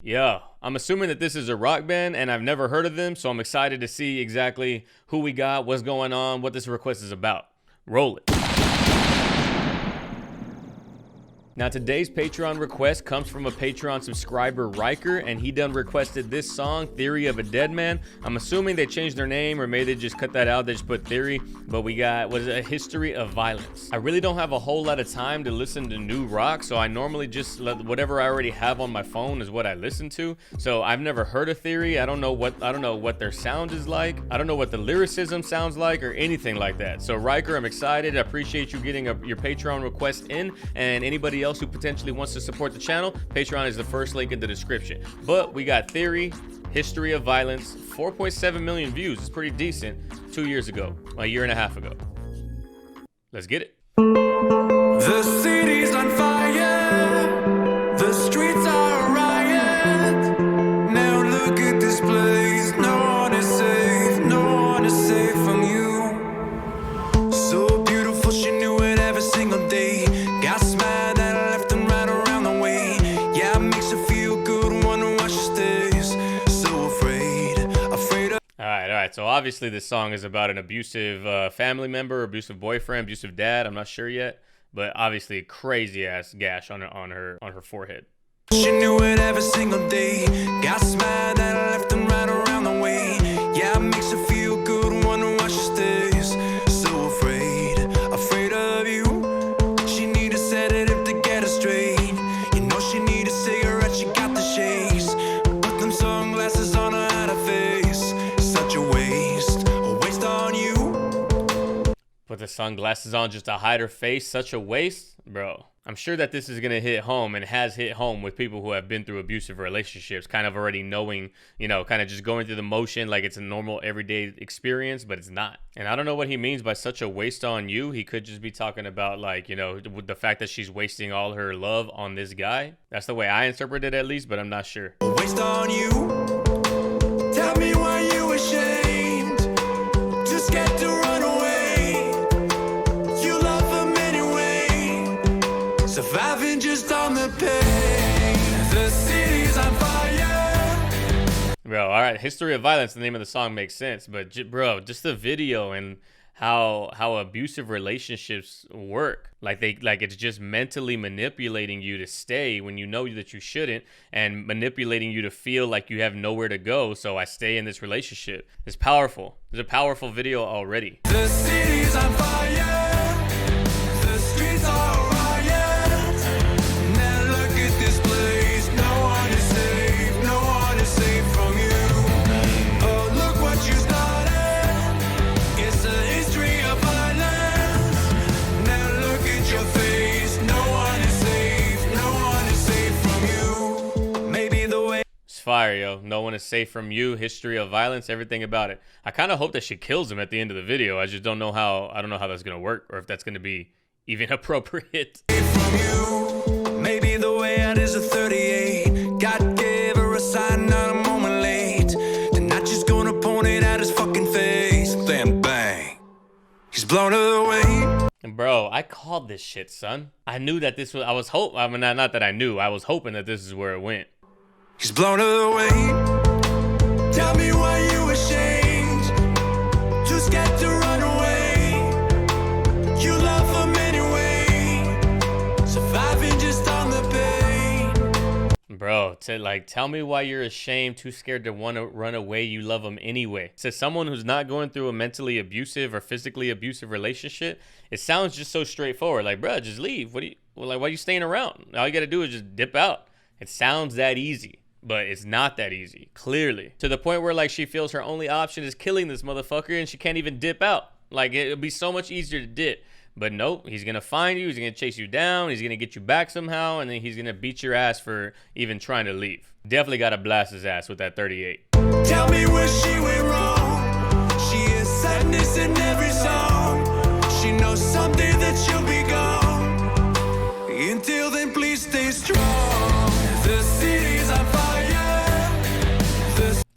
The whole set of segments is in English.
Yeah, I'm assuming that this is a rock band and I've never heard of them, so I'm excited to see exactly who we got, what's going on, what this request is about. Roll it. Now today's Patreon request comes from a Patreon subscriber, Riker, and he done requested this song, Theory of a Dead Man. I'm assuming they changed their name, or maybe they just cut that out, they just put Theory, but we got, what is it, A History of Violence. I really don't have a whole lot of time to listen to new rock, so I normally just let whatever I already have on my phone is what I listen to. So I've never heard of Theory. I don't know what their sound is like. I don't know what the lyricism sounds like or anything like that. So Riker, I'm excited. I appreciate you getting your Patreon request in, and anybody else who potentially wants to support the channel, Patreon is the first link in the description. But we got Theory, History of Violence, 4.7 million views. It's pretty decent. 2 years ago, a year and a half ago. Let's get it. The city's on fire, the streets are a riot. Now look at this place, no one is safe, no one is safe from you. So beautiful, she knew it every single day. Got smiled at her left and right around the way. Yeah, it makes her feel good, wonder why she stays. So afraid of. All right. So obviously this song is about an abusive family member, abusive boyfriend, abusive dad. I'm not sure yet, but obviously a crazy ass gash on her forehead. She knew it every single day. Got smiled at her left and right around the way. Yeah, it makes her feel good, wonder why she stays. So afraid of you. She need a sedative to get her straight. You know she need a cigarette, she got the shades. Put them sunglasses on her out of face. Such a waste on you. Put the sunglasses on just to hide her face, such a waste, bro. I'm sure that this is gonna hit home, and has hit home with people who have been through abusive relationships, kind of already knowing, you know, kind of just going through the motion like it's a normal everyday experience, but it's not. And I don't know what he means by such a waste on you. He could just be talking about, like, you know, the fact that she's wasting all her love on this guy. That's the way I interpret it, at least, but I'm not sure. Waste on you. Tell me why you ashamed. Just get to run away. You love him anyway. Surviving just on the pain. The city's on fire. Bro, all right, History of Violence, the name of the song makes sense, but bro, just the video and how abusive relationships work. Like it's just mentally manipulating you to stay when you know that you shouldn't, and manipulating you to feel like you have nowhere to go, so I stay in this relationship. It's powerful. It's a powerful video already. The city's on fire. The streets are a riot. Now look at this place. No one is safe. No one is safe from you. Oh, look what you started. It's a history of violence. Now look at your face. No one is safe. No one is safe from you. Maybe the way. It's fire, yo. No one is safe from you. History of Violence, everything about it. I kind of hope that she kills him at the end of the video. I just don't know how. I don't know how that's gonna work, or if that's gonna be even appropriate. From you. Maybe the way out is a 38. God gave her a sign, not a moment late. They're not just gonna point it at his fucking face. Then bang, he's blown away. And bro, I called this shit, son. I knew that this was. I mean, not that I knew. I was hoping that this is where it went. He's blown away. Tell me why you ashamed. Just get to run away. You love him anyway. Surviving just on the pain. Bro, tell me why you're ashamed, too scared to want to run away. You love him anyway. To someone who's not going through a mentally abusive or physically abusive relationship, it sounds just so straightforward. Like, bro, just leave. Why are you staying around? All you got to do is just dip out. It sounds that easy. But it's not that easy, clearly. To the point where, like, she feels her only option is killing this motherfucker and she can't even dip out. Like, it would be so much easier to dip. But nope, he's going to find you, he's going to chase you down, he's going to get you back somehow, and then he's going to beat your ass for even trying to leave. Definitely got to blast his ass with that 38. Tell me where she went wrong. She is sadness in every song. She knows someday that she'll be gone. Until then, please stay strong. The city's on fire.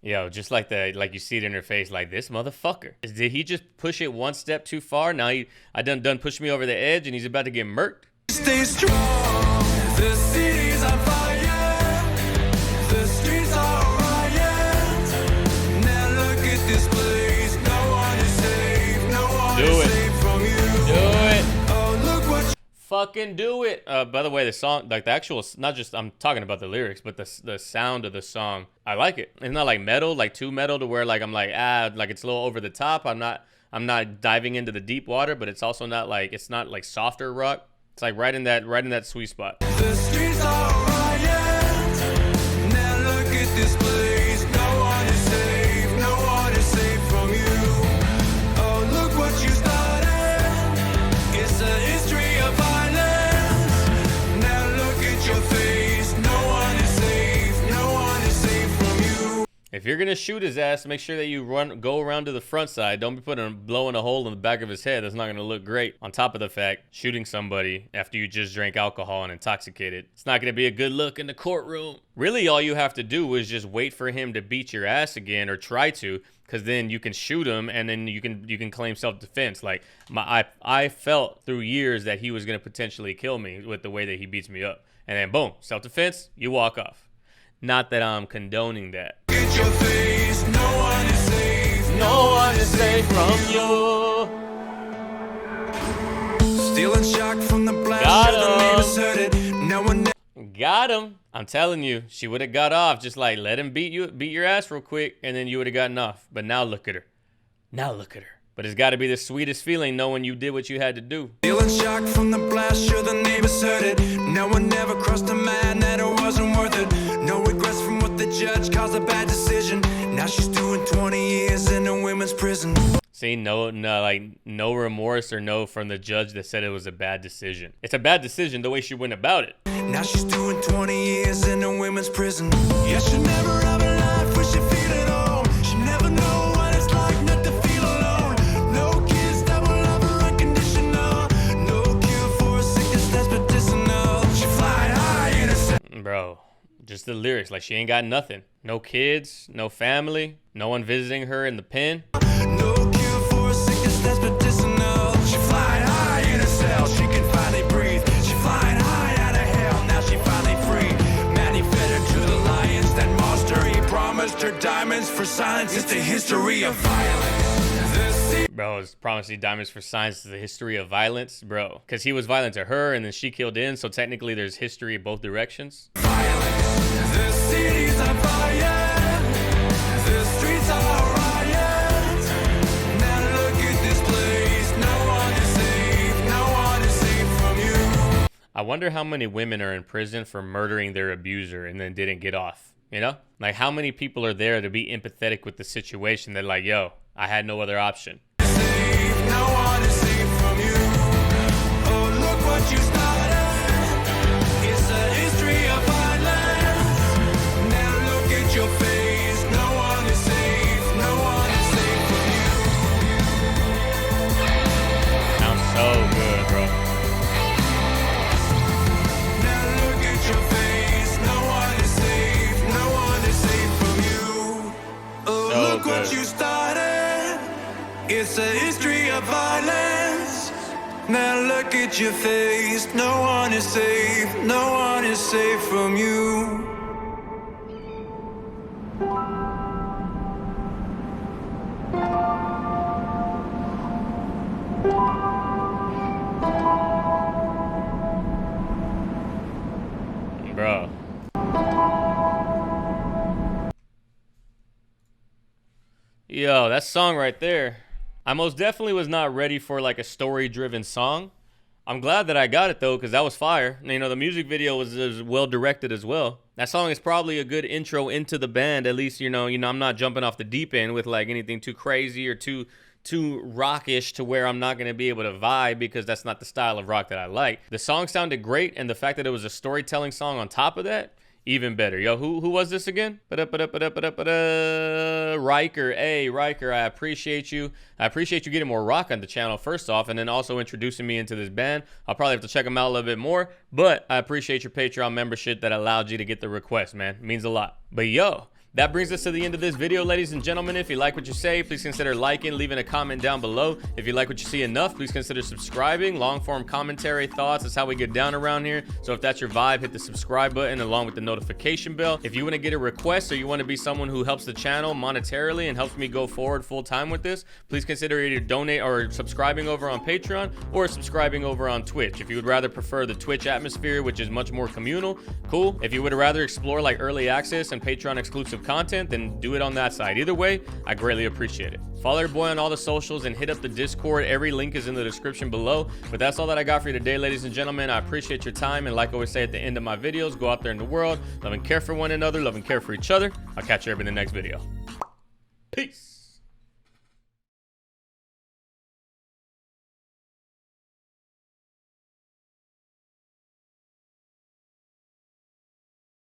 Yo, just like you see it in her face, like, this motherfucker. Did he just push it one step too far? Now I done pushed me over the edge and he's about to get murked. Stay strong. The city's on fire. The Fucking do it. By the way, the song, like the actual, not just, I'm talking about the lyrics, but the sound of the song, I like it. It's not like metal, like too metal to where like I'm like, like it's a little over the top. I'm not diving into the deep water, but it's also not like, it's not like softer rock. It's like right in that sweet spot. The streets are riot. Now look at this place. No one is safe. No one is safe from you. Oh, look what you started. It's a history of violence. Now look at your face. No one is safe. No one is safe from you. If you're gonna shoot his ass, make sure that you go around to the front side. Don't be blowing a hole in the back of his head. That's not gonna look great. On top of the fact, shooting somebody after you just drank alcohol and intoxicated, it's not gonna be a good look in the courtroom. Really, all you have to do is just wait for him to beat your ass again, or try to, because then you can shoot him and then you can claim self-defense. Like I felt through years that he was gonna potentially kill me with the way that he beats me up, and then boom, self-defense, you walk off. Not that I'm condoning that. Get your face. No one is safe. No one is safe from you. Stealing shock from the blast. Got The him. neighbors heard it. No one. Got him. I'm telling you, she would have got off. Just like let him beat your ass real quick, and then you would have gotten off. But now look at her. Now look at her. But it's got to be the sweetest feeling knowing you did what you had to do. Feeling shock from the blast, sure the neighbors heard it. No one ever crossed a mind that it wasn't worth it. No regrets from what the judge calls a bad decision. Now she's doing 20 years in a women's prison. See, no remorse or no from the judge that said it was a bad decision. It's a bad decision the way she went about it. Now she's doing 20 years in a women's prison. Yeah, she'll never have a life where she feel at home. She'll never know what it's like not to feel alone. No kids that will love her unconditional. No cure for a sickness that's medicinal. She fly high in a Bro, just the lyrics, like she ain't got nothing. No kids, no family, no one visiting her in the pen. no cure for a sickness that's medicinal. She fly high in a cell. She can finally breathe. She flying high out of hell. Now she finally free. Manny fed her to the lions. That monster, he promised her diamonds for silence. It's the history of violence. The sea Bro, it's promising diamonds for science is the history of violence, bro. Because he was violent to her and then she killed in, so technically there's history both directions. violence. The city's on fire. The streets are riot. Now look at this place. No one is safe. No one is safe from you. I wonder how many women are in prison for murdering their abuser and then didn't get off, you know? Like how many people are there to be empathetic with the situation that like, yo, I had no other option. Safe. No one is safe from you. Oh, look what you started. It's a history of violence. Now look at your face. No one is safe. No one is safe from you. Sounds so good, bro. Now look at your face. No one is safe. No one is safe from you. Oh, So look what good. you started. It's a history of violence. Now look at your face. No one is safe. No one is safe from you. Bro. Yo, that song right there. I most definitely was not ready for like a story-driven song. I'm glad that I got it though, because that was fire. You know, the music video was well directed as well. That song is probably a good intro into the band. At least, you know, I'm not jumping off the deep end with like anything too crazy or too rockish to where I'm not going to be able to vibe, because that's not the style of rock that I like. The song sounded great, and the fact that it was a storytelling song on top of that, even better. Yo, who was this again? Riker. Hey, Riker, I appreciate you. I appreciate you getting more rock on the channel, first off, and then also introducing me into this band. I'll probably have to check them out a little bit more, but I appreciate your Patreon membership that allowed you to get the request, man. It means a lot. But yo, That brings us to the end of this video, ladies and gentlemen. If you like what you say, please consider liking, leaving a comment down below. If you like what you see enough, please consider subscribing. Long form commentary, thoughts, that's how we get down around here. So if that's your vibe, hit the subscribe button along with the notification bell. If you want to get a request or you want to be someone who helps the channel monetarily and helps me go forward full time with this, please consider either donate or subscribing over on Patreon or subscribing over on Twitch. If you would rather prefer the Twitch atmosphere, which is much more communal, cool. If you would rather explore like early access and Patreon exclusive content, then do it on that side. Either way, I greatly appreciate it. Follow your boy on all the socials and hit up the Discord. Every link is in the description below. But that's all that I got for you today, ladies and gentlemen. I appreciate your time, and like I always say at the end of my videos, go out there in the world, love and care for one another, love and care for each other. I'll catch you in the next video.